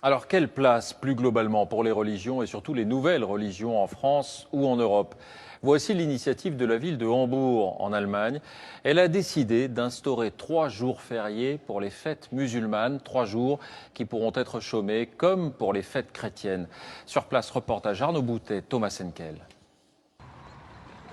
Alors, quelle place, plus globalement, pour les religions et surtout les nouvelles religions en France ou en Europe? Voici l'initiative de la ville de Hambourg, en Allemagne. Elle a décidé d'instaurer 3 jours fériés pour les fêtes musulmanes, 3 jours qui pourront être chômés comme pour les fêtes chrétiennes. Sur place, reportage Arnaud Boutet, Thomas Senkel.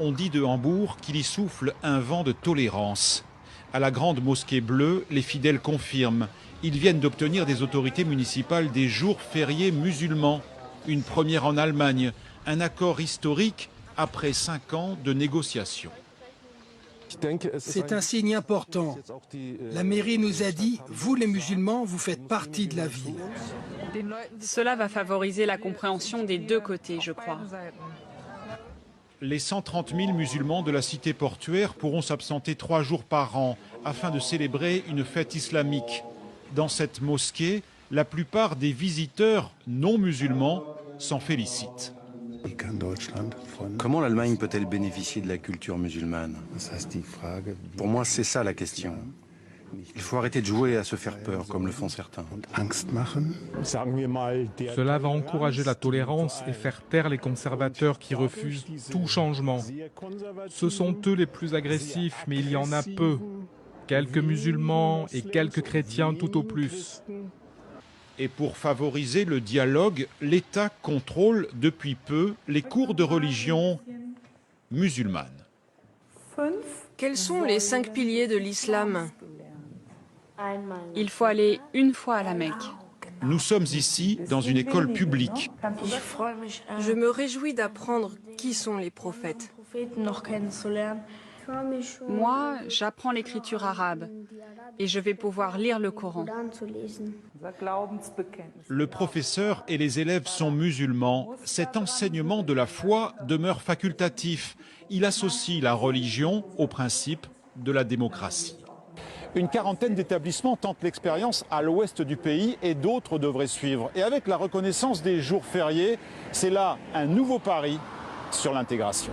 On dit de Hambourg qu'il y souffle un vent de tolérance. À la grande mosquée bleue, les fidèles confirment. Ils viennent d'obtenir des autorités municipales des jours fériés musulmans. Une première en Allemagne, un accord historique après 5 ans de négociations. C'est un signe important. La mairie nous a dit, vous les musulmans, vous faites partie de la ville. Cela va favoriser la compréhension des deux côtés, je crois. Les 130 000 musulmans de la cité portuaire pourront s'absenter 3 jours par an afin de célébrer une fête islamique. Dans cette mosquée, la plupart des visiteurs non musulmans s'en félicitent. Comment l'Allemagne peut-elle bénéficier de la culture musulmane? Pour moi, c'est ça la question. Il faut arrêter de jouer à se faire peur, comme le font certains. Cela va encourager la tolérance et faire taire les conservateurs qui refusent tout changement. Ce sont eux les plus agressifs, mais il y en a peu. Quelques musulmans et quelques chrétiens tout au plus. Et pour favoriser le dialogue, l'État contrôle depuis peu les cours de religion musulmane. Quels sont les 5 piliers de l'islam? Il faut aller une fois à la Mecque. Nous sommes ici dans une école publique. Je me réjouis d'apprendre qui sont les prophètes. Moi, j'apprends l'écriture arabe et je vais pouvoir lire le Coran. Le professeur et les élèves sont musulmans. Cet enseignement de la foi demeure facultatif. Il associe la religion au principe de la démocratie. Une quarantaine d'établissements tentent l'expérience à l'ouest du pays et d'autres devraient suivre. Et avec la reconnaissance des jours fériés, c'est là un nouveau pari sur l'intégration.